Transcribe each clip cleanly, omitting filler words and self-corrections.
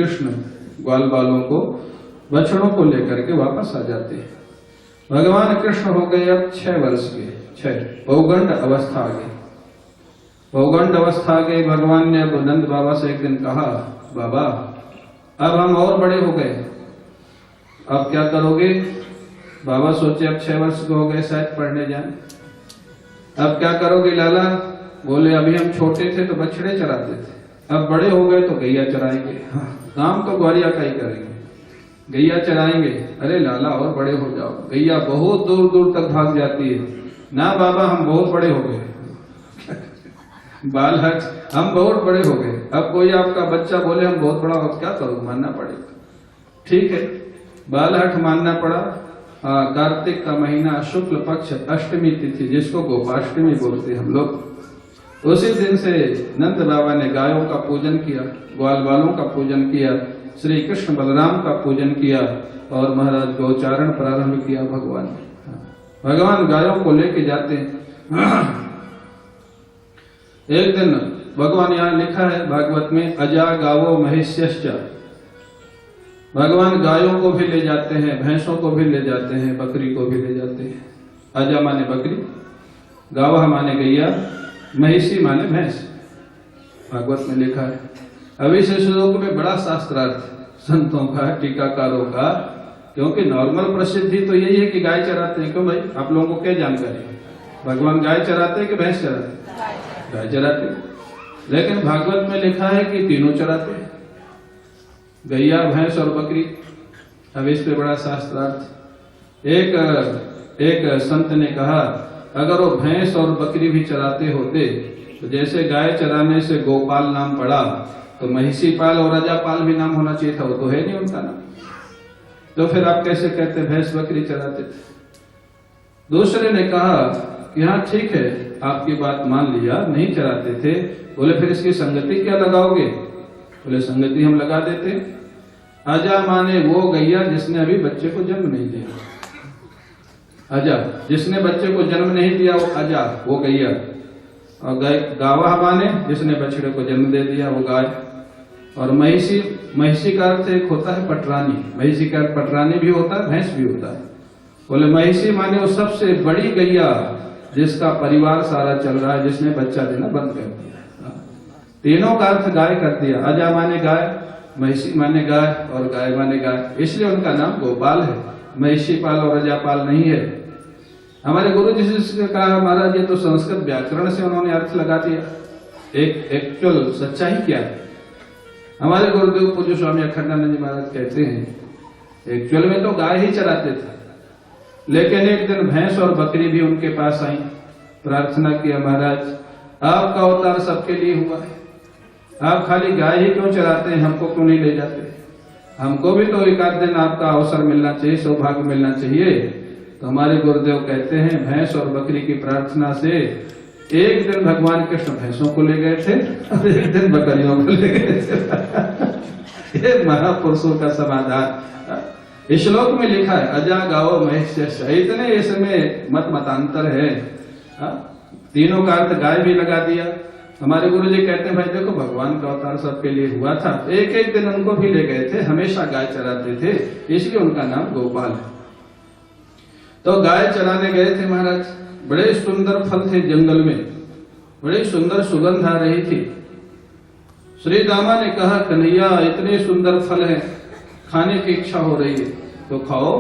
कृष्ण ग्वाल बालों को, बछड़ों को लेकर के वापस आ जाते हैं। भगवान कृष्ण हो गए अब 6 वर्ष के, 6 पौगंड अवस्था आ गई। पौगंड अवस्था आ गई। भगवान ने अब नंद बाबा से एक दिन कहा, बाबा अब हम और बड़े हो गए, अब क्या करोगे? बाबा सोचे अब 6 वर्ष के हो गए, शायद पढ़ने जाए, अब क्या करोगे लाला? बोले अभी हम छोटे थे तो बछड़े चराते थे, अब बड़े हो गए तो गैया चराएंगे। काम तो ग्वालिया का ही करेंगे, गैया चराएंगे। अरे लाला और बड़े हो जाओ, गैया बहुत दूर दूर तक भाग जाती है। ना बाबा हम बहुत बड़े हो गए बालहट, हम बहुत बड़े हो गए, अब कोई आपका बच्चा बोले हम बहुत बड़ा हो, क्या करो? मानना पड़ेगा। ठीक है, बालहट मानना पड़ा। कार्तिक का महीना शुक्ल पक्ष अष्टमी तिथि, जिसको गोपाष्टमी बोलते हम लोग, उसी दिन से नंद बाबा ने गायों का पूजन किया, ग्वाल बालों का पूजन किया, श्री कृष्ण बलराम का पूजन किया और महाराज गौचारण प्रारंभ किया। भगवान गायों को लेके जाते हैं। एक दिन भगवान, यहाँ लिखा है भागवत में, अजा गावो महिष्यश्च, भगवान गायों को भी ले जाते हैं, भैंसों को भी ले जाते हैं, बकरी को भी ले जाते हैं। अजा माने बकरी, गावा माने गैया, महिषी माने भैंस, भागवत में लिखा है। अभी से श्लोक में बड़ा शास्त्रार्थ संतों का, टीकाकारों का, क्योंकि नॉर्मल प्रसिद्धि तो यही है कि गाय चराते हैं। क्यों भाई, आप लोगों को क्या जानकारी? भगवान गाय चराते हैं कि भैंस चराते? गाय चराते हैं। लेकिन भागवत में लिखा है कि तीनों चराते हैं, गैया, भैंस और बकरी। अब इस पे बड़ा शास्त्रार्थ। एक संत ने कहा, अगर वो भैंस और बकरी भी चराते होते तो जैसे गाय चराने से गोपाल नाम पड़ा, तो महिषी पाल और रजापाल भी नाम होना चाहिए था, वो तो है नहीं उनका नाम, तो फिर आप कैसे कहते भैंस बकरी चराते थे? दूसरे ने कहा कि हाँ ठीक है, आपकी बात मान लिया, नहीं चराते थे। बोले फिर इसकी संगति क्या लगाओगे? बोले संगति हम लगा देते। अजा माने वो गैया जिसने अभी बच्चे को जन्म नहीं दिया। अजा जिसने बच्चे को जन्म नहीं दिया, वो अजा, वो गैया। और गावा माने जिसने बछड़े को जन्म दे दिया, वो गाय। और महिषी का अर्थ एक होता है पटरानी, महिषी का अर्थ पटरानी भी होता है, भैंस भी होता है। बोले महिषी माने वो सबसे बड़ी गैया जिसका परिवार सारा चल रहा है, जिसने बच्चा देना बंद कर दिया। तीनों का अर्थ गाय कर दिया। अजा माने गाय, महिषी माने गाय और गाय माने गाय, इसलिए उनका नाम गोपाल है, महिषी पाल और अजापाल नहीं है। हमारे गुरु जी से कहा, महाराज ये तो संस्कृत व्याकरण से उन्होंने अर्थ लगा दिया, एक एक्चुअल सच्चाई क्या है? हमारे गुरुदेव पूज्य स्वामी अखंडानंद जी महाराज कहते हैं एक्चुअल में तो गाय ही चराते थे, लेकिन एक दिन भैंस और बकरी भी उनके पास आई, प्रार्थना किया, महाराज आपका अवतार सबके लिए हुआ है, आप खाली गाय ही क्यों चराते हैं, हमको क्यों नहीं ले जाते? हमको भी तो एक आध दिन आपका अवसर मिलना चाहिए, सौभाग्य मिलना चाहिए। तो हमारे गुरुदेव कहते हैं भैंस और बकरी की प्रार्थना से एक दिन भगवान कृष्ण भैंसों को ले गए थे और एक दिन बकरियों को ले गए थे। ये महापुरुषों का समाधान इस श्लोक में लिखा है। अजा गाओ महिष्यश्च, इतने इसमें मतांतर है। तीनों का अर्थ गाय भी लगा दिया। हमारे गुरु जी कहते हैं भाई देखो भगवान का अवतार सबके लिए हुआ था, एक एक दिन उनको भी ले गए थे, हमेशा गाय चराते थे, इसलिए उनका नाम गोपाल है। तो गाय चराने गए थे महाराज, बड़े सुंदर फल थे जंगल में, बड़ी सुंदर सुगंध आ रही थी। श्री दामा ने कहा कन्हैया इतने सुंदर फल हैं, खाने की इच्छा हो रही है तो खाओ।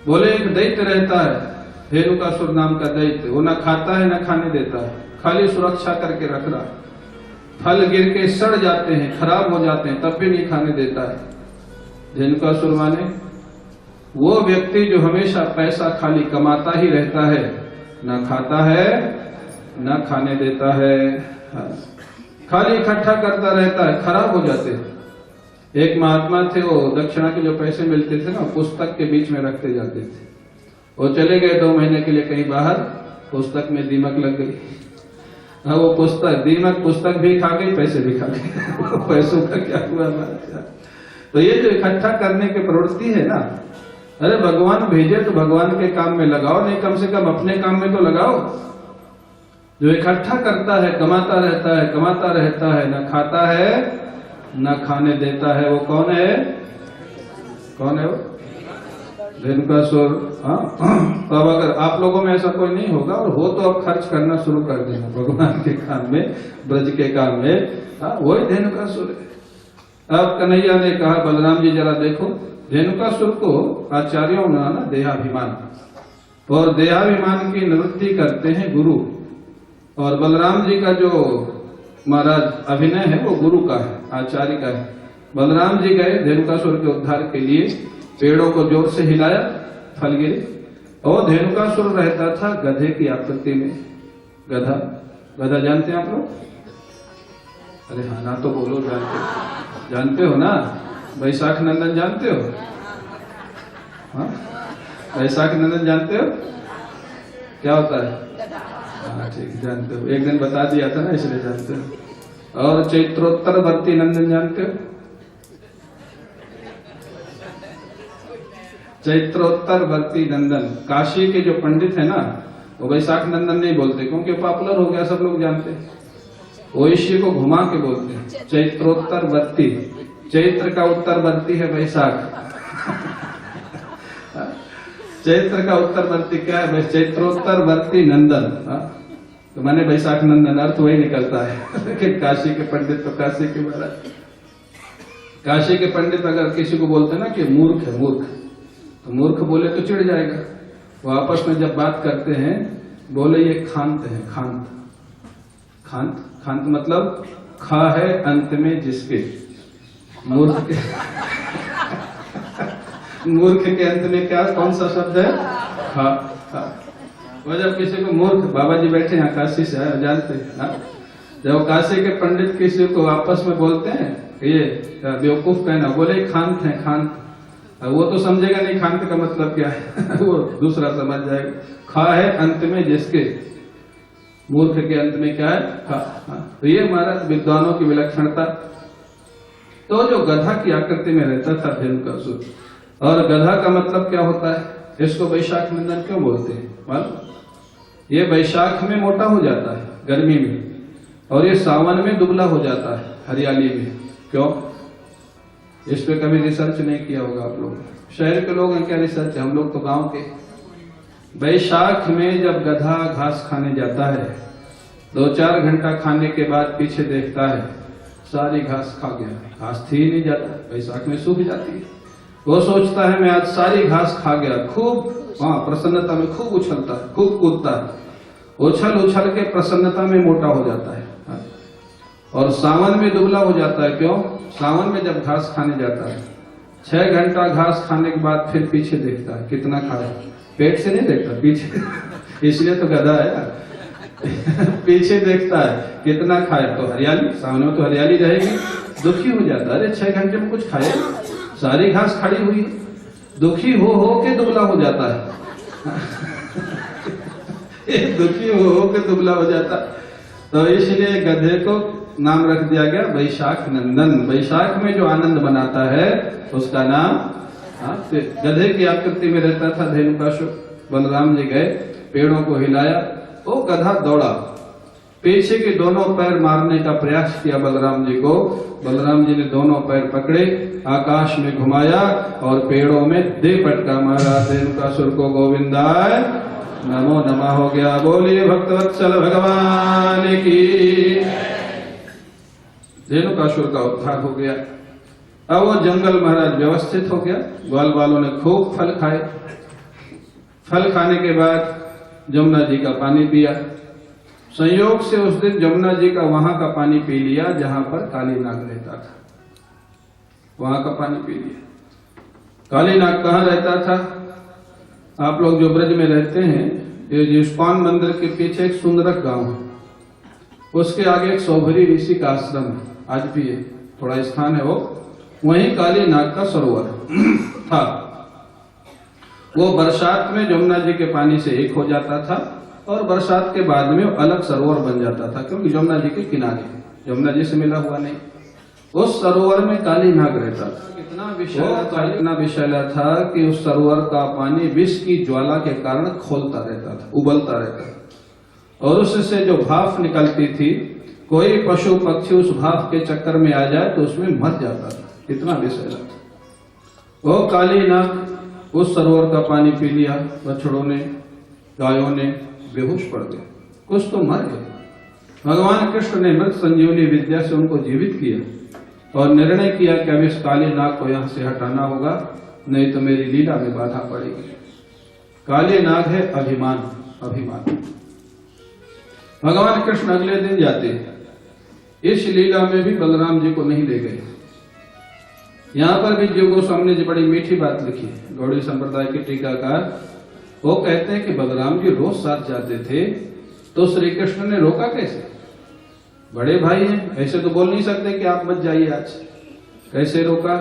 बोले एक दैत्य रहता है, धेनुकासुर नाम का दैत्य, वो ना खाता है ना खाने देता है, खाली सुरक्षा करके रख रहा। फल गिर के सड़ जाते हैं, खराब हो जाते हैं, तब भी नहीं खाने देता है। धेनुकासुर माने वो व्यक्ति जो हमेशा पैसा खाली कमाता ही रहता है, ना खाता है ना खाने देता है, खाली इकट्ठा करता रहता है, खराब हो जाते हैं। एक महात्मा थे, वो दक्षिणा के जो पैसे मिलते थे ना पुस्तक के बीच में रखते जाते थे। वो चले गए 2 महीने के लिए कहीं बाहर, पुस्तक में दीमक लग गई। वो दीमक पुस्तक भी खा गई, पैसे भी खा गए। पैसों का क्या हुआ? तो ये जो इकट्ठा करने की प्रवृत्ति है ना, अरे भगवान भेजे तो भगवान के काम में लगाओ, नहीं कम से कम अपने काम में तो लगाओ। जो इकट्ठा करता है, कमाता रहता है, ना खाता है न खाने देता है वो कौन है? कौन है वो? धेनुकासुर। हाँ, तो अब अगर आप लोगों में ऐसा कोई नहीं होगा और हो तो अब खर्च करना शुरू कर देना भगवान के काम में, ब्रज के काम में। हाँ, वही धेनुकासुर है। अब कन्हैया ने कहा बलराम जी जरा देखो, धेनुकासुर को आचार्यों ने ना देहाभिमान, और देहाभिमान की निवृत्ति करते हैं गुरु। और बलराम जी का जो महाराज अभिनय है वो गुरु का है, आचार्य का है। बलराम जी गए धेनुकासुर के उद्धार के लिए, पेड़ों को जोर से हिलाया, फल गिरे। और धेनुकासुर रहता था गधे की आकृति में। गधा, गधा जानते हैं आप लोग? अरे हाँ ना तो बोलो, जानते हो ना? वैशाख नंदन जानते हो? हाँ, वैशाख नंदन जानते हो? क्या होता है? हाँ ठीक, जानते हो। एक दिन बता दिया था ना, इसलिए जानते हो। और चैत्रोत्तरवर्ती नंदन जानते हो? चैत्रोत्तरवर्ती नंदन, काशी के जो पंडित है ना, वो वैशाख नंदन नहीं बोलते क्योंकि पॉपुलर हो गया, सब लोग जानते हैं। ओइशी को घुमा के बोलते हैं चैत्रोत्तरवर्ती। चैत्र का उत्तरवर्ती है वैशाख। चैत्र का उत्तरवर्ती क्या है? चैत्रोत्तरवर्ती नंदन। तो मैंने वैशाख नंदन अर्थ वही निकलता है। लेकिन काशी के पंडित तो काशी के महाराज, काशी के पंडित अगर किसी को बोलते ना कि मूर्ख है, मूर्ख, तो मूर्ख बोले तो चिढ़ जाएगा। वो आपस में जब बात करते हैं बोले ये खांत है, खांत। खांत, खांत मतलब खा है अंत में जिसके। मूर्ख के मूर्ख के अंत में क्या, कौन सा शब्द है? खा। वो जब किसी को मूर्ख, बाबा जी बैठे हैं काशी से, जानते हैं, जब काशी के पंडित किसी को आपस में बोलते हैं ये बेवकूफ कहना, बोले खांत है, खांत। वो तो समझेगा नहीं खांत का मतलब क्या है। वो दूसरा समझ जाएगा। खा है अंत में जिसके, मूर्ख के अंत में क्या है? खा। तो ये हमारा विद्वानों की विलक्षणता। तो जो गधा की आकृति में रहता था धेनुकासुर, और गधा का मतलब क्या होता है? इसको वैशाख नंदन क्यों बोलते हैं मालूम? ये वैशाख में मोटा हो जाता है गर्मी में, और ये सावन में दुबला हो जाता है हरियाली में। क्यों? इस पे कभी रिसर्च नहीं किया होगा आप लोग। शहर के लोग हैं क्या रिसर्च, हम लोग तो गांव के। वैशाख में जब गधा घास खाने जाता है, 2-4 घंटा खाने के बाद पीछे देखता है सारी घास खा गया, घास थी ही नहीं जाता, वैशाख में सूख जाती है। वो सोचता है मैं आज सारी घास खा गया, खूब प्रसन्नता में खूब उछलता है, खूब कूदता है, उछल उछल के प्रसन्नता में मोटा हो जाता है। और सावन में दुबला हो जाता है। क्यों? सावन में जब घास खाने जाता है, 6 घंटा घास खाने के बाद फिर पीछे देखता है कितना खाया, पेट से नहीं देखता, पीछे। इसलिए तो गधा है। पीछे देखता है कितना खाया, तो हरियाली, सावन में तो हरियाली रहेगी। दुखी हो जाता है, अरे 6 घंटे में कुछ खाया, सारी घास खड़ी हुई। दुखी हो के दुबला हो जाता है। दुखी हो के दुबला हो जाता। तो इसलिए गधे को नाम रख दिया गया वैशाख नंदन। वैशाख में जो आनंद बनाता है उसका नाम। गधे की आकृति में रहता था धेनुकासुर। बलराम जी गए, पेड़ों को हिलाया, वो गधा दौड़ा, पीछे के दोनों पैर मारने का प्रयास किया बलराम जी को। बलराम जी ने दोनों पैर पकड़े, आकाश में घुमाया और पेड़ों में दे पटका मारा। धेनुकासुर को गोविंदाय नमो नमः हो गया। बोलिए भक्तवत्सल भगवान की। धेनुकासुर का उद्धार हो गया। अब वो जंगल महाराज व्यवस्थित हो गया। ग्वाल वालों ने खूब फल खाए। फल खाने के बाद जमुना जी का पानी पिया। संयोग से उस दिन जमुना जी का वहां का पानी पी लिया जहां पर काली नाग रहता था। वहां का पानी पी लिया। काली नाग कहाँ रहता था? आप लोग जो ब्रज में रहते हैं, ये इस्कॉन मंदिर के पीछे एक सुंदरक गांव है, उसके आगे एक सौभरी ऋषि का आश्रम है, आज भी है, थोड़ा स्थान है वो। वहीं काली नाग का सरोवर था। वो बरसात में जमुना जी के पानी से एक हो जाता था और बरसात के बाद में अलग सरोवर बन जाता था, क्योंकि जमुना जी के किनारे, जमुना जी से मिला हुआ नहीं। उस सरोवर में काली नाग रहता था। इतना विषैला था कि उस सरोवर का पानी विष की ज्वाला के कारण खोलता रहता था, उबलता रहता था, और उससे जो भाप निकलती थी कोई पशु पक्षी उस भाव के चक्कर में आ जाए तो उसमें मर जाता था, इतना विषैला था। वो काली नाग उस सरोवर का पानी पी लिया, बछड़ों ने, गायों ने बेहोश पड़ गए, कुछ तो मर गए। भगवान कृष्ण ने मृत संजीवनी विद्या से उनको जीवित किया और निर्णय किया कि अब इस काली नाग को यहां से हटाना होगा, नहीं तो मेरी लीला में बाधा पड़ेगी। काली नाग है अभिमान, अभिमान। भगवान कृष्ण अगले दिन जाते हैं, इस लीला में भी बलराम जी को नहीं ले गए। यहां पर भी जीव गोस्वामी ने बड़ी मीठी बात लिखी है, गौड़ी संप्रदाय के टीकाकार। वो कहते हैं कि बलराम जी रोज साथ जाते थे तो श्री कृष्ण ने रोका कैसे? बड़े भाई हैं, ऐसे तो बोल नहीं सकते कि आप मत जाइए आज, कैसे रोका?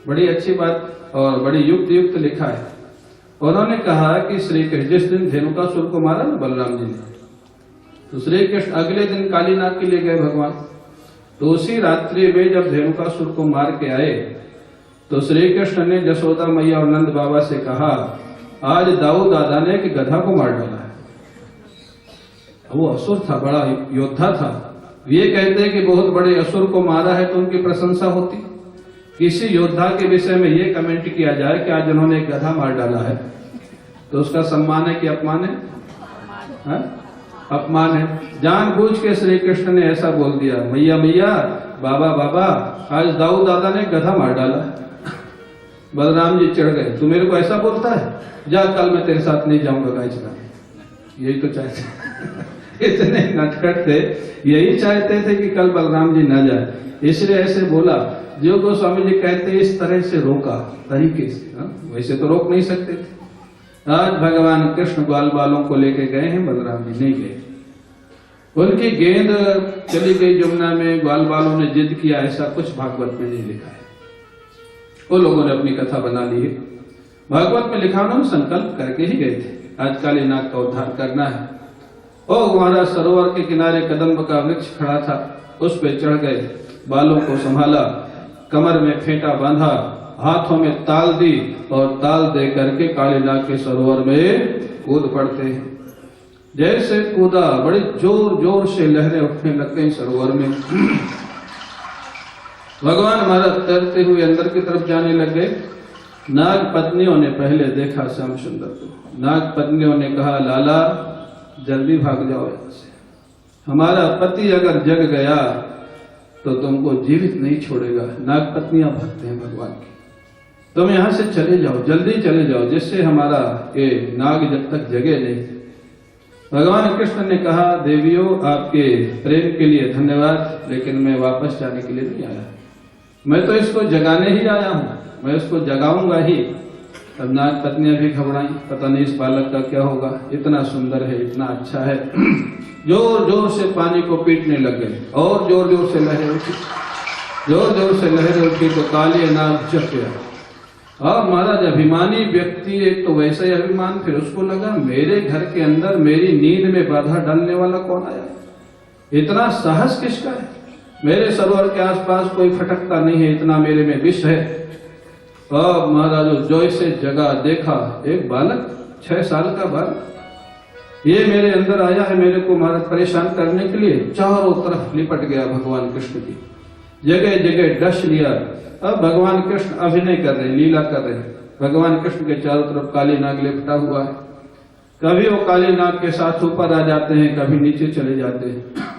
बड़ी अच्छी बात और बड़ी युक्त लिखा है। उन्होंने कहा कि श्री कृष्ण जिस दिन धेनुकासुर को मारा ना बलराम जी ने, तो श्री कृष्ण अगले दिन काली नाग के लिए गए भगवान। तो उसी रात्रि में जब धेनुकासुर को मार के आए तो श्री कृष्ण ने जशोदा मैया और नंद बाबा से कहा, आज दाऊ दादा ने कि गधा को मार डाला है। वो असुर था, बड़ा योद्धा था। ये कहते हैं कि बहुत बड़े असुर को मारा है तो उनकी प्रशंसा होती। किसी योद्धा के विषय में ये कमेंट किया जाए कि आज उन्होंने एक गधा मार डाला है, तो उसका सम्मान है कि अपमान है? अपमान है। जानबूझ के श्री कृष्ण ने ऐसा बोल दिया, मैया मैया, बाबा बाबा, आज दाऊ दादा ने गधा मार डाला। बलराम जी चिढ़ गए, तू मेरे को ऐसा बोलता है, जा कल मैं तेरे साथ नहीं जाऊंगा गाय चराने। यही तो चाहते इतने नटखट थे, यही चाहते थे कि कल बलराम जी न जाए, इसलिए ऐसे बोला। जो गोस्वामी जी कहते इस तरह से रोका, तरीके से, वैसे तो रोक नहीं सकते थे। आज भगवान कृष्ण ग्वाल बालों को लेके गए हैं, बलराम जी नहीं गए। उनकी गेंद चली गई जमुना में, ग्वाल बालों ने जिद किया, ऐसा कुछ भागवत में नहीं लिखा है। वो लोगों ने अपनी कथा बना ली है। भागवत में लिखा, उन्होंने संकल्प करके ही गए थे, आज काली नाग का उद्धार करना है। और वहां सरोवर के किनारे कदम्ब का वृक्ष खड़ा था, उस पे चढ़ गए, बालों को संभाला, कमर में फेंटा बांधा, हाथों में ताल दी और ताल दे करके काली नाग के सरोवर में कूद पड़ते हैं। जैसे कूदा, बड़े जोर जोर से लहरें उठने लग गई सरोवर में। भगवान महाराज तैरते हुए अंदर की तरफ जाने लग गए। नाग पत्नियों ने पहले देखा श्याम सुंदर को। नाग पत्नियों ने कहा, लाला जल्दी भाग जाओ यहां से, हमारा पति अगर जग गया तो तुमको जीवित नहीं छोड़ेगा। नाग पत्नियां भक्त हैं भगवान की, तुम यहां से चले जाओ, जल्दी चले जाओ, जिससे हमारा ये नाग जब तक जगे नहीं। भगवान कृष्ण ने कहा, देवियों आपके प्रेम के लिए धन्यवाद, लेकिन मैं वापस जाने के लिए नहीं आया, मैं तो इसको जगाने ही आया हूं, मैं इसको जगाऊंगा ही। अब नाग पत्नियां भी घबराई, पता नहीं इस बालक का क्या होगा, इतना सुंदर है, इतना अच्छा है। जोर जोर से पानी को पीटने लग गए और जोर जोर से लहरें उठी, जोर जोर से लहरें उठी तो काली नाग जग गया। अब महाराज अभिमानी व्यक्ति, एक तो वैसा ही अभिमान, फिर उसको लगा मेरे घर के अंदर मेरी नींद में बाधा डालने वाला कौन आया, इतना साहस किसका है, मेरे सरोवर के आसपास कोई फटकता नहीं है, इतना मेरे में विष है। अब महाराज जो से जगह देखा, एक बालक 6 साल का बालक, ये मेरे अंदर आया है मेरे को महाराज परेशान करने के लिए, चारों तरफ लिपट गया भगवान कृष्ण की, जगह जगह डस लिया। अब भगवान कृष्ण अभिनय कर रहे, लीला कर रहे हैं। भगवान कृष्ण के चारों तरफ काली नाग लिपटा हुआ है, कभी वो काली नाग के साथ ऊपर आ जाते हैं, कभी नीचे चले जाते हैं।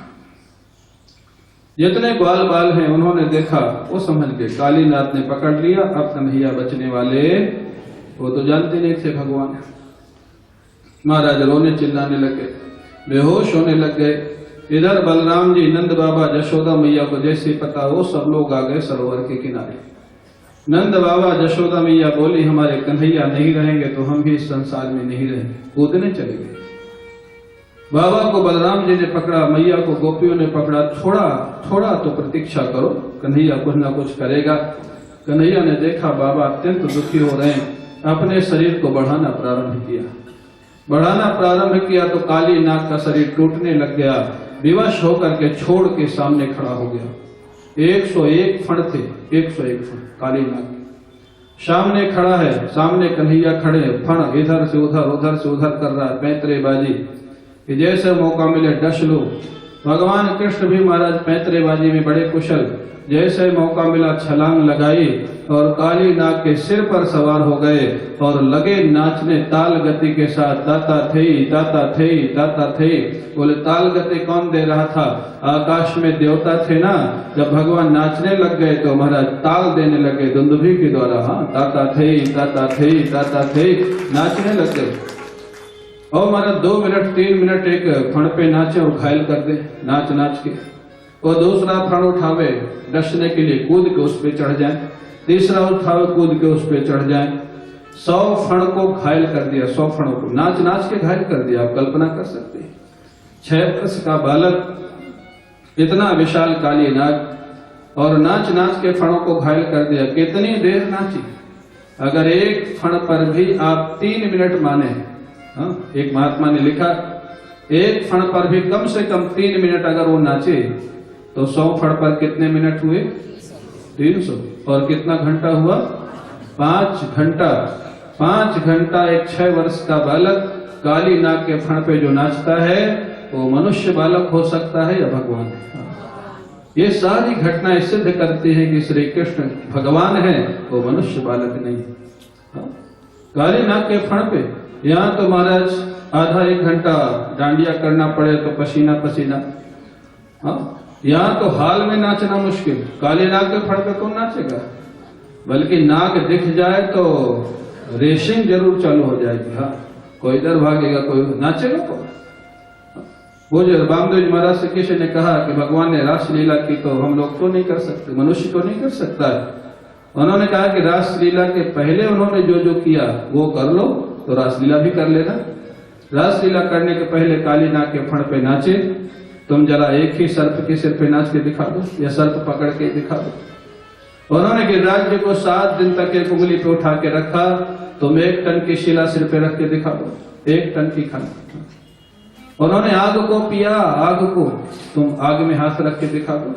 जितने ग्वाल बाल हैं उन्होंने देखा, वो समझ गए काली नाग ने पकड़ लिया, अब कन्हैया बचने वाले, वो तो जानते नहीं थे भगवान। महाराज रोने चिल्लाने लगे, बेहोश होने लग गए। इधर बलराम जी, नंद बाबा, जशोदा मैया को जैसे पता, वो सब लोग आ गए सरोवर के किनारे। नंद बाबा, जशोदा मैया बोली, हमारे कन्हैया नहीं रहेंगे तो हम भी इस संसार में नहीं रहेंगे, कूदने चले गए। बाबा को बलराम जी ने पकड़ा, मैया को गोपियों ने पकड़ा, थोड़ा थोड़ा तो प्रतीक्षा करो, कन्हैया कुछ ना कुछ करेगा। कन्हैया ने देखा बाबा अत्यंत दुखी हो रहे हैं, अपने शरीर को बढ़ाना प्रारंभ किया। बढ़ाना प्रारंभ किया तो काली नाग का शरीर टूटने लग गया, विवश होकर के छोड़ के सामने खड़ा हो गया। 101 फण थे, 101 फण काली नाग सामने खड़ा है, सामने कन्हैया खड़े, फण इधर से उधर, उधर से उधर कर रहा है, पैंतरे बाजी कि जैसे मौका मिले डस लो। भगवान कृष्ण भी महाराज पैंतरेबाजी में बड़े कुशल, जैसे मौका मिला छलांग लगाई और काली नाग के सिर पर सवार हो गए और लगे नाचने ताल गति के साथ। ताता थे ताता थे ताता थे। बोले ताल गति कौन दे रहा था? आकाश में देवता थे ना, जब भगवान नाचने लग गए तो महाराज ताल देने लगे दुंदुभी के द्वारा। हाँ, ताता थे ताता थे ताता थे, नाचने लग गए। और महाराज 2 मिनट 3 मिनट एक फण पे नाचे और घायल कर दे नाच नाच के। और दूसरा फण उठावे डसने के लिए, कूद के उस पे चढ़ जाए। तीसरा उठावे कूद के उस पे चढ़ जाए। 100 फण को घायल कर दिया, 100 फणों को नाच नाच के घायल कर दिया। आप कल्पना कर सकते हैं, 6 वर्ष का बालक, इतना विशाल काली नाग, और नाच नाच के फणों को घायल कर दिया। कितनी देर नाची? अगर एक फण पर भी आप 3 मिनट माने, एक महात्मा ने लिखा, एक फण पर भी कम से कम 3 मिनट अगर वो नाचे तो 100 फण पर कितने मिनट हुए? 300। और कितना घंटा हुआ? 5 घंटा। 5 घंटा एक 6 वर्ष का बालक काली नाग के फण पे जो नाचता है, वो मनुष्य बालक हो सकता है या भगवान? ये सारी घटनाएं सिद्ध करती है कि श्री कृष्ण भगवान है, वो मनुष्य बालक नहीं। काली नाग के फण पे यहाँ तो महाराज आधा 1 घंटा डांडिया करना पड़े तो पसीना पसीना। यहाँ तो हाल में नाचना मुश्किल, काली नाग के फण पे कौन नाचेगा? बल्कि नाग दिख जाए तो रेसिंग जरूर चालू हो जाएगी। हाँ, कोई इधर भागेगा, कोई नाचेगा। तो वो जो रामदेव महाराज से किसी ने कहा कि भगवान ने रासलीला की तो हम लोग तो नहीं कर सकते, मनुष्य तो नहीं कर सकता है। उन्होंने कहा कि रासलीला के पहले उन्होंने जो जो किया वो कर लो तो रासलीला भी कर लेना। रासलीला करने के पहले काली नाग के फण पे नाचे। तुम जरा एक ही सर्प के सिर पे नाच के दिखा दो या सर्प पकड़ के दिखा दो। उन्होंने गिरिराज जी को 7 दिन तक एक उंगली पे उठा के रखा। तुम 1 टन की शिला सिर पे रख के दिखा दो, 1 टन की खाना। उन्होंने आग को पिया, आग को तुम आग में हाथ रख के दिखा दो।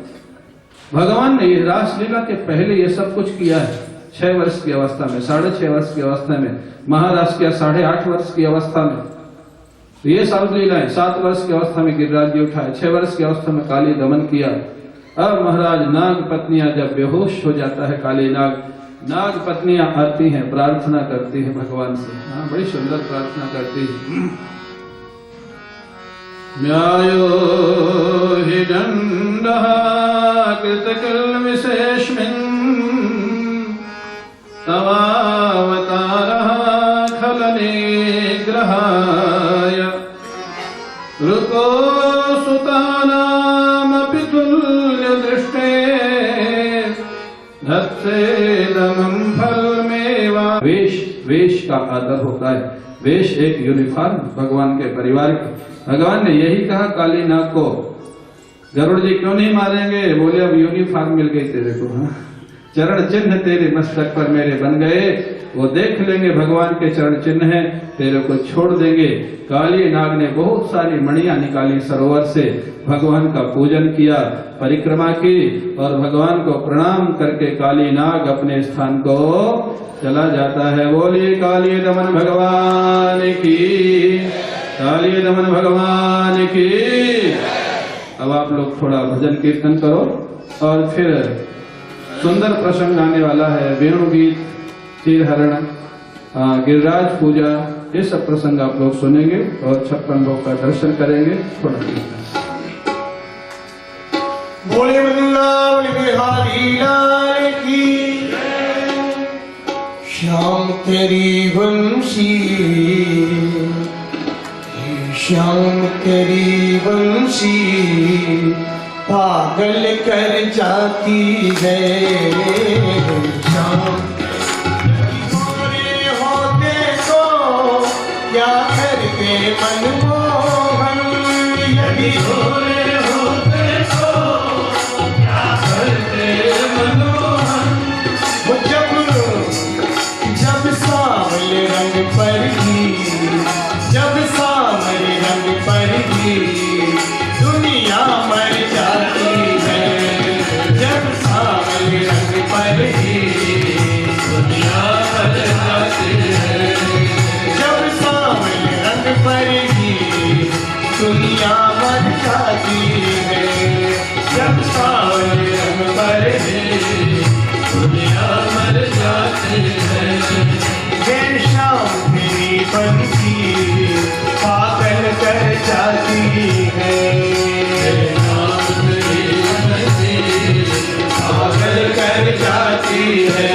भगवान ने ये रासलीला के पहले ये सब कुछ किया है। 6 वर्ष की अवस्था में, 6.5 वर्ष की अवस्था में, महाराज किया 8.5 वर्ष की अवस्था में। तो ये सब लीलाएं 7 वर्ष की अवस्था में गिरिराज जी उठाए, 6 वर्ष की अवस्था में काली दमन किया। अब महाराज नाग पत्नियां जब बेहोश हो जाता है काली नाग, नाग पत्नियां आती हैं, प्रार्थना करती हैं भगवान से। हाँ, बड़ी सुंदर प्रार्थना करती है। न्यायो हि दंडः कृतकिल विशेषमिन् तवावतारः खल निग्रहाय रुको सुतानामपि तुल्य दृष्टे धत्सेदमं फलमेवा। वेश का आदर होता है। वेश एक यूनिफॉर्म भगवान के परिवार के। भगवान ने यही कहा काली नाग को, गरुड़ जी क्यों नहीं मारेंगे? बोले अब यूनिफॉर्म मिल गई तेरे को। हाँ, चरण चिन्ह तेरे मस्तक पर मेरे बन गए, वो देख लेंगे भगवान के चरण चिन्ह है, तेरे को छोड़ देंगे। काली नाग ने बहुत सारी मणियां निकाली सरोवर से, भगवान का पूजन किया, परिक्रमा की और भगवान को प्रणाम करके काली नाग अपने स्थान को चला जाता है। बोलिए काली दमन भगवान की, काली दमन भगवान की। अब आप लोग थोड़ा भजन कीर्तन करो और फिर सुंदर प्रसंग आने वाला है। वेणु गीत, चीरहरण, गिरिराज पूजा, ये सब प्रसंग आप लोग सुनेंगे और 56 भोग का दर्शन करेंगे। थोड़ा बोले वृंदावन बिहारी लाल की, श्याम तेरी बंसी, श्याम तेरी बंसी पागल कर जाती है। श्याम मोरे होते तो क्या करते मनमोहन, यदि भोरे होते तो क्या करते मनमोहन। जब सांवले रंग पर ही, जब सांवले रंग पर ही दुनिया मर जाती है। जब सांवले रंग पर ही दुनिया मर जाती है। जब सांवले रंग पर कर जाते हैं। देर शाम तेरी पंछी पागल कर जाती है। पागल कर जाती है।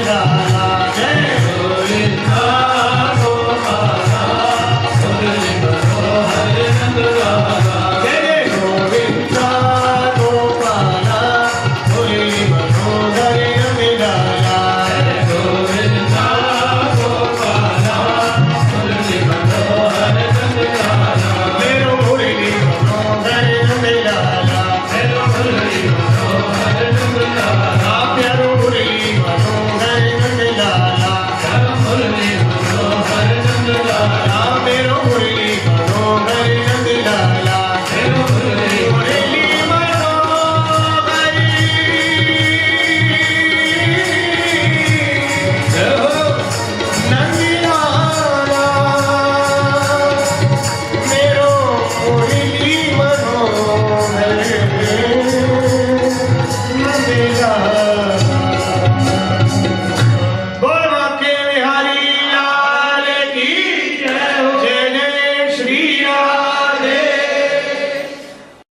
जा